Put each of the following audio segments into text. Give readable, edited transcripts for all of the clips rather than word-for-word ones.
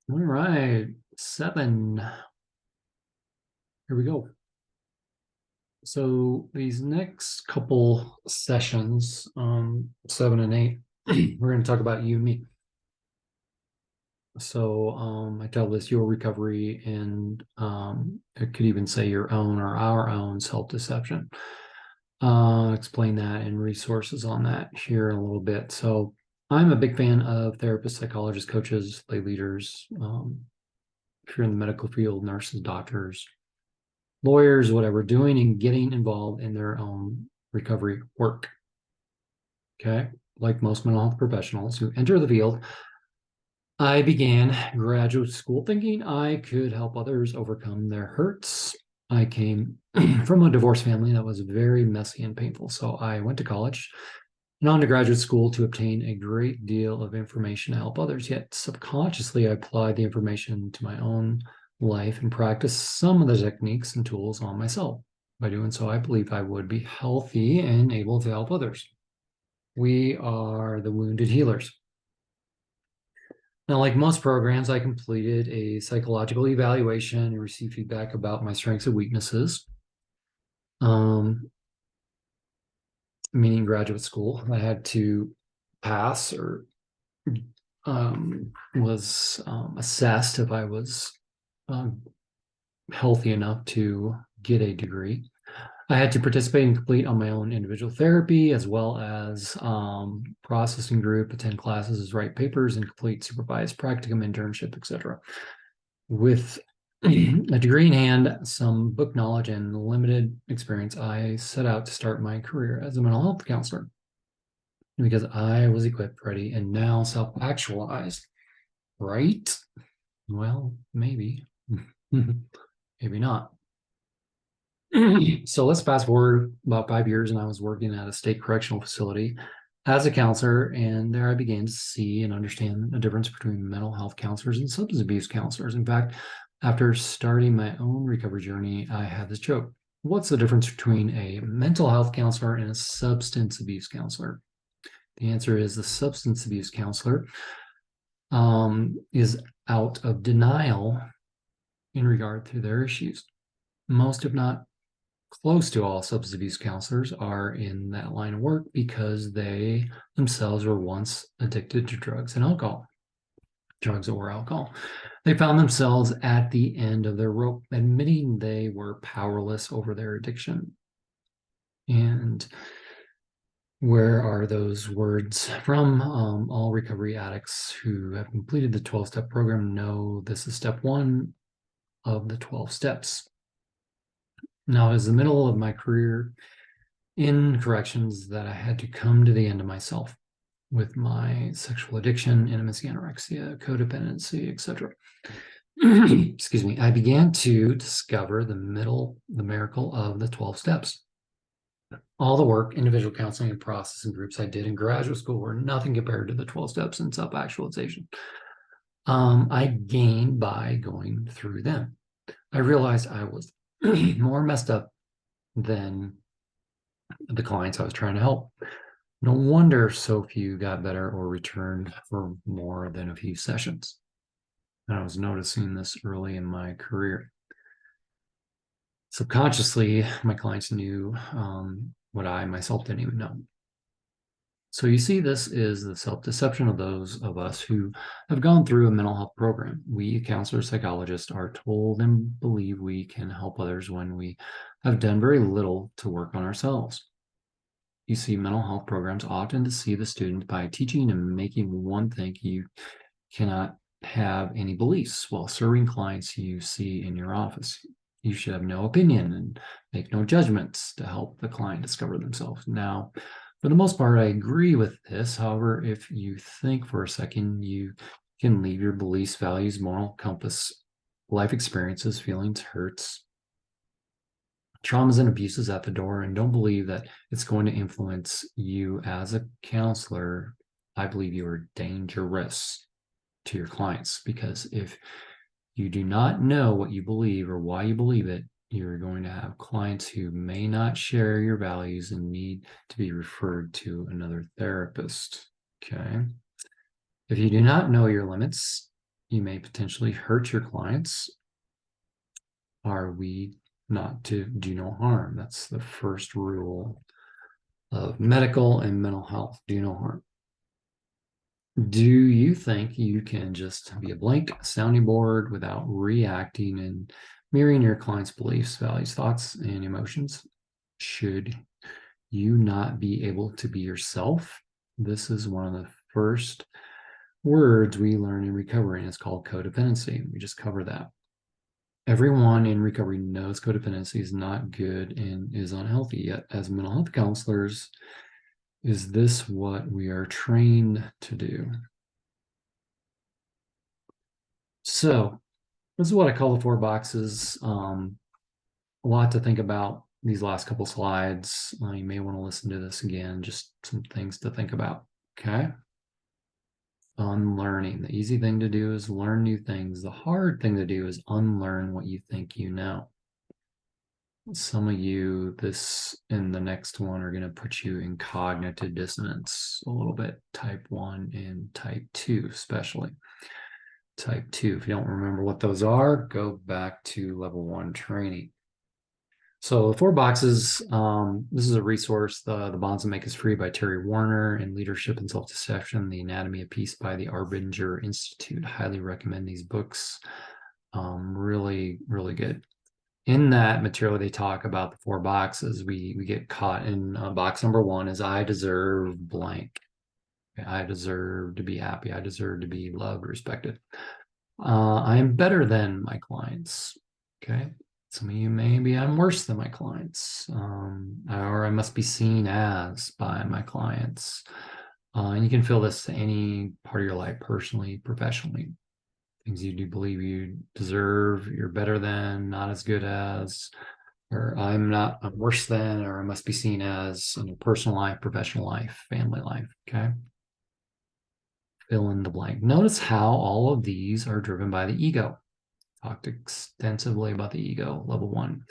All right, 7. Here we go. So these next couple sessions, 7 and 8, we're going to talk about you and me. So I tell this your recovery, and it could even say your own or our own self-deception. Explain that and resources on that here in a little bit. So I'm a big fan of therapists, psychologists, coaches, lay leaders. If you're in the medical field, nurses, doctors, lawyers, whatever, doing and getting involved in their own recovery work. Okay. Like most mental health professionals who enter the field, I began graduate school thinking I could help others overcome their hurts. I came from a divorce family that was very messy and painful. So I went to college and on to graduate school to obtain a great deal of information to help others. Yet subconsciously, I applied the information to my own life and practiced some of the techniques and tools on myself. By doing so, I believe I would be healthy and able to help others. We are the wounded healers. Now, like most programs, I completed a psychological evaluation and received feedback about my strengths and weaknesses. Meaning graduate school, I had to pass or was assessed if I was healthy enough to get a degree. I had to participate and complete on my own individual therapy, as well as processing group, attend classes, write papers, and complete supervised practicum, internship, etc. With a degree in hand, some book knowledge, and limited experience, I set out to start my career as a mental health counselor because I was equipped, ready, and now self-actualized. Right? Well, maybe. Maybe not. So let's fast forward about 5 years, and I was working at a state correctional facility as a counselor, and there I began to see and understand the difference between mental health counselors and substance abuse counselors. In fact, after starting my own recovery journey, I had this joke. What's the difference between a mental health counselor and a substance abuse counselor? The answer is the substance abuse counselor is out of denial in regard to their issues. Most, if not close to all, substance abuse counselors are in that line of work because they themselves were once addicted to drugs and alcohol, drugs or alcohol. They found themselves at the end of their rope, admitting they were powerless over their addiction. And where are those words from? All recovery addicts who have completed the 12-step program know this is step 1 of the 12 steps. Now, it was the middle of my career in corrections that I had to come to the end of myself with my sexual addiction, intimacy, anorexia, codependency, etc. Excuse me. I began to discover the miracle of the 12 steps. All the work, individual counseling and processing groups I did in graduate school were nothing compared to the 12 steps in self-actualization. I gained by going through them. I realized I was more messed up than the clients I was trying to help. No wonder so few got better or returned for more than a few sessions. And I was noticing this early in my career. Subconsciously, my clients knew what I myself didn't even know. So you see, this is the self-deception of those of us who have gone through a mental health program. We counselors, psychologists are told and believe we can help others when we have done very little to work on ourselves. You see, mental health programs often deceive the student by teaching and making one think you cannot have any beliefs while serving clients you see in your office. You should have no opinion and make no judgments to help the client discover themselves. Now, for the most part, I agree with this. However, if you think for a second, you can leave your beliefs, values, moral compass, life experiences, feelings, hurts, traumas, and abuses at the door, and don't believe that it's going to influence you as a counselor. I believe you are dangerous to your clients, because if you do not know what you believe or why you believe it, you're going to have clients who may not share your values and need to be referred to another therapist. Okay. If you do not know your limits, You may potentially hurt your clients. Are we not to do no harm? That's the first rule of medical and mental health: do no harm. Do you think you can just be a blank sounding board without reacting and mirroring your client's beliefs, values, thoughts, and emotions? Should you not be able to be yourself? This is one of the first words we learn in recovery, and it's called codependency. We just covered that. Everyone in recovery knows codependency is not good and is unhealthy, yet as mental health counselors, is this what we are trained to do? So this is what I call the 4 boxes. A lot to think about these last couple slides. You may want to listen to this again, just some things to think about, okay? Unlearning. The easy thing to do is learn new things. The hard thing to do is unlearn what you think you know. Some of you, this and the next one are going to put you in cognitive dissonance a little bit, type 1 and type 2 especially. Type 2, if you don't remember what those are, go back to level 1 training. So the 4 boxes, this is a resource, the Bonds That Make Us Free by Terry Warner, and Leadership and Self-Deception, The Anatomy of Peace by the Arbinger Institute. Highly recommend these books. Really, really good. In that material, they talk about the 4 boxes. We get caught in box number 1 is I deserve blank. I deserve to be happy. I deserve to be loved, respected. I am better than my clients. Okay. Some of you, maybe I'm worse than my clients, or I must be seen as by my clients. And you can feel this to any part of your life, personally, professionally. Things you do believe you deserve, you're better than, not as good as, or I'm worse than, or I must be seen as in your personal life, professional life, family life. Okay. Fill in the blank. Notice how all of these are driven by the ego. Talked extensively about the ego, level 1.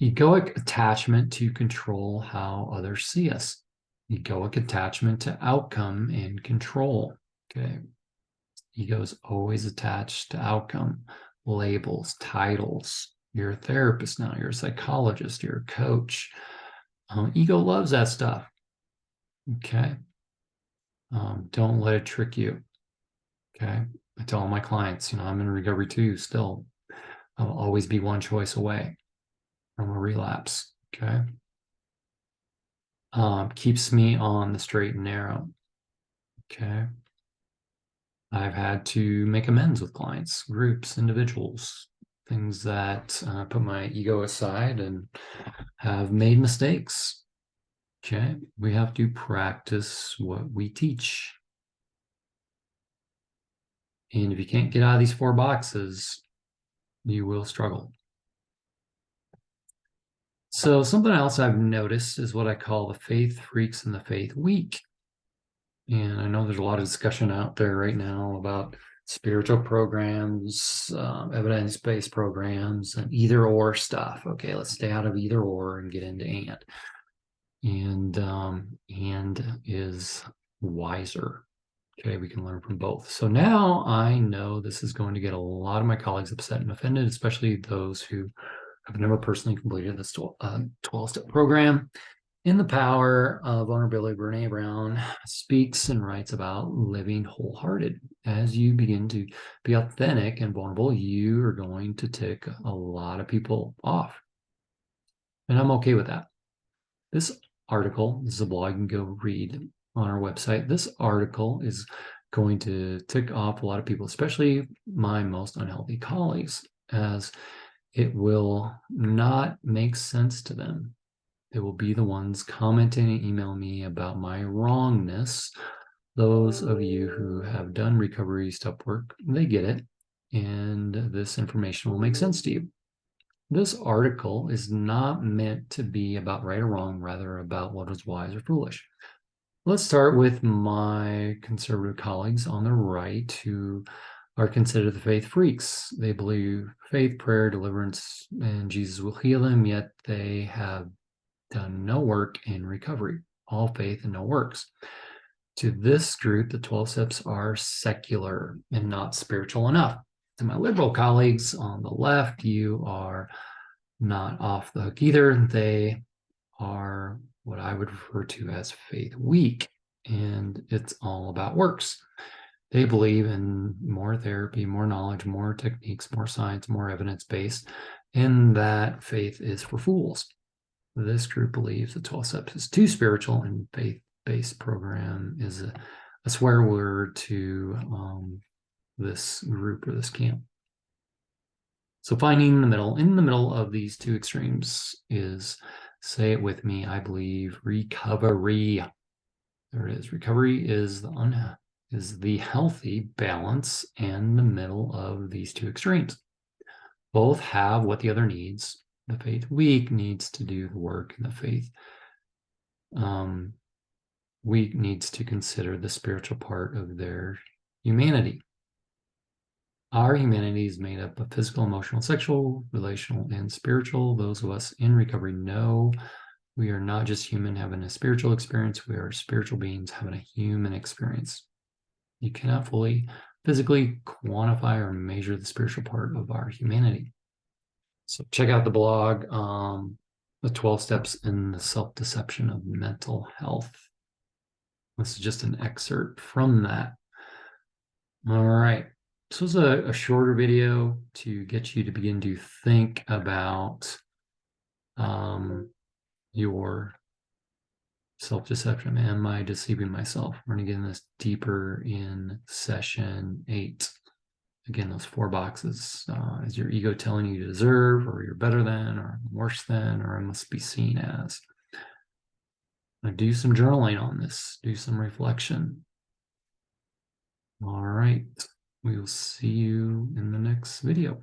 Egoic attachment to control how others see us. Egoic attachment to outcome and control. Okay. Ego is always attached to outcome, labels, titles. You're a therapist now, you're a psychologist, you're a coach. Ego loves that stuff. Okay. Don't let it trick you. Okay. I tell all my clients, I'm in recovery too, still. I'll always be one choice away from a relapse. Okay. Keeps me on the straight and narrow. Okay. I've had to make amends with clients, groups, individuals, things that put my ego aside and have made mistakes. Okay. We have to practice what we teach. And if you can't get out of these 4 boxes, you will struggle. So something else I've noticed is what I call the faith freaks and the faith weak. And I know there's a lot of discussion out there right now about spiritual programs, evidence-based programs, and either or stuff. Okay, let's stay out of either or and get into and. And is wiser. Okay, we can learn from both. So now I know this is going to get a lot of my colleagues upset and offended, especially those who have never personally completed this 12-step program. In the Power of Vulnerability, Brene Brown speaks and writes about living wholehearted. As you begin to be authentic and vulnerable, you are going to tick a lot of people off. And I'm okay with that. This article, this is a blog you can go read on our website. This article is going to tick off a lot of people, especially my most unhealthy colleagues, as it will not make sense to them. They will be the ones commenting and emailing me about my wrongness. Those of you who have done recovery step work, they get it. And this information will make sense to you. This article is not meant to be about right or wrong, rather about what is wise or foolish. Let's start with my conservative colleagues on the right who are considered the faith freaks. They believe faith, prayer, deliverance, and Jesus will heal them, yet they have done no work in recovery, all faith and no works. To this group, the 12 steps are secular and not spiritual enough. To my liberal colleagues on the left, you are not off the hook either. They are what I would refer to as faith weak, and it's all about works. They believe in more therapy, more knowledge, more techniques, more science, more evidence-based, and that faith is for fools. This group believes the 12 steps is too spiritual, and faith-based program is a swear word to this group or this camp. So finding the middle, in the middle of these two extremes is, say it with me, I believe, recovery. There it is. Recovery is the healthy balance and the middle of these two extremes. Both have what the other needs. The faith weak needs to do the work, and the faith weak needs to consider the spiritual part of their humanity. Our humanity is made up of physical, emotional, sexual, relational, and spiritual. Those of us in recovery know we are not just human having a spiritual experience. We are spiritual beings having a human experience. You cannot fully physically quantify or measure the spiritual part of our humanity. So check out the blog, the 12 steps in the self-deception of mental health. This is just an excerpt from that. All right. This was a shorter video to get you to begin to think about your self-deception. Am I deceiving myself? We're going to get in this deeper in session 8. Again, those 4 boxes. Is your ego telling you to deserve, or you're better than, or worse than, or I must be seen as? Do some journaling on this. Do some reflection. All right. We will see you in the next video.